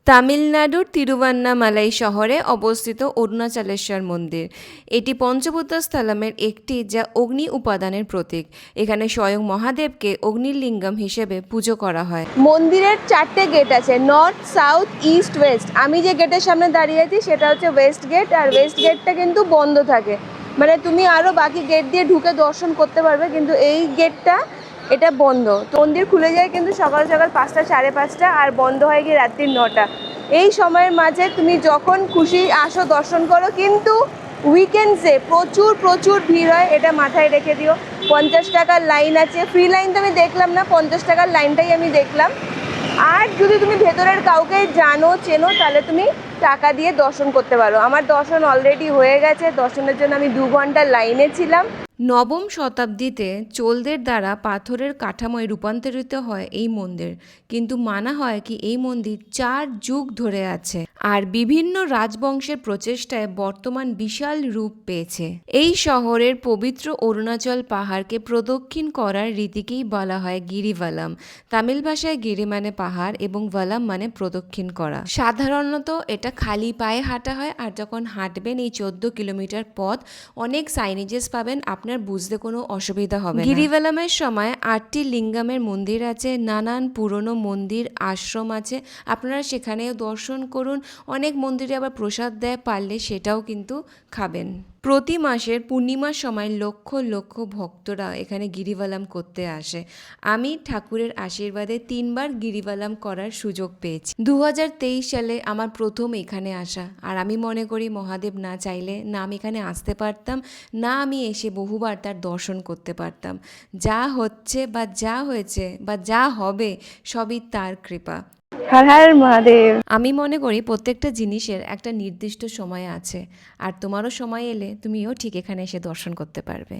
তামিলনাড়ুর তিরুভান্নামালাই শহরে অবস্থিত অরুণাচলেশ্বর মন্দির। এটি পঞ্চভূত স্থলমের একটি, যা অগ্নি উপাদানের প্রতীক। এখানে স্বয়ং মহাদেবকে অগ্নিলিঙ্গম হিসেবে পুজো করা হয়। মন্দিরের 4টে গেট আছে, নর্থ, সাউথ, ইস্ট, ওয়েস্ট। আমি যে গেটের সামনে দাঁড়িয়ে আছি সেটা হচ্ছে ওয়েস্ট গেট, আর ওয়েস্ট গেটটা কিন্তু বন্ধ থাকে। মানে তুমি আরও বাকি গেট দিয়ে ঢুকে দর্শন করতে পারবে, কিন্তু এই গেটটা এটা বন্ধ। তো মন্দির খুলে যায় কিন্তু সকাল সকাল 5টা, 5:30, আর বন্ধ হয় গিয়ে রাত্রি 9টা। এই সময়ের মাঝে তুমি যখন খুশি আসো দর্শন করো, কিন্তু উইকেন্ডসে প্রচুর প্রচুর ভিড় হয়, এটা মাথায় রেখে দিও। 50 টাকার লাইন আছে, ফ্রি লাইন তো আমি দেখলাম না, 50 টাকার লাইনটাই আমি দেখলাম। আর যদি তুমি ভেতরের কাউকে জানো চেনো তাহলে তুমি টাকা দিয়ে দর্শন করতে পারো। আমার দর্শন অলরেডি হয়ে গেছে, দর্শনের জন্য আমি 2 ঘন্টা লাইনে ছিলাম। নবম শতাব্দীতে চোলদের দ্বারা পাথরের কাঠামোয় রূপান্তরিত হয় এই মন্দির, কিন্তু মানা হয় কি এই মন্দির 4 যুগ ধরে আছে, আর বিভিন্ন রাজবংশের প্রচেষ্টায় বর্তমান বিশাল রূপ পেয়েছে। এই শহরের পবিত্র অরুণাচল পাহাড়কে প্রদক্ষিণ করার রীতিকেই বলা হয় গিরিভালাম। তামিল ভাষায় গিরি মানে পাহাড় এবং ভালাম মানে প্রদক্ষিণ করা। সাধারণত এটা খালি পায়ে হাঁটা হয়, আর যখন হাঁটবেন এই 14 কিলোমিটার পথ অনেক সাইনেজেস পাবেন, আপনার বুঝতে কোনো অসুবিধা হবে না। গিরিভালামের সময় 8টি লিঙ্গামের মন্দির আছে, নানান পুরনো মন্দির, আশ্রম আছে, আপনারা সেখানেও দর্শন করুন। অনেক মন্দিরে আবার প্রসাদ দেয়, পারলে সেটাও কিন্তু খাবেন। প্রতি মাসের পূর্ণিমার সময় লক্ষ লক্ষ ভক্তরা এখানে গিরিভালাম করতে আসে। আমি ঠাকুরের আশীর্বাদে 3বার গিরিভালাম করার সুযোগ পেয়েছি। 2023 সালে আমার প্রথম এখানে আসা, আর আমি মনে করি মহাদেব না চাইলে না আমি এখানে আসতে পারতাম, না আমি এসে বহুবার তার দর্শন করতে পারতাম। যা হচ্ছে বা যা হয়েছে বা যা হবে সবই তার কৃপা। হর হর মহাদেব। আমি মনে করি প্রত্যেকটা জিনিসের একটা নির্দিষ্ট সময় আছে, আর তোমারও সময় এলে তুমিও ঠিক এখানে এসে দর্শন করতে পারবে।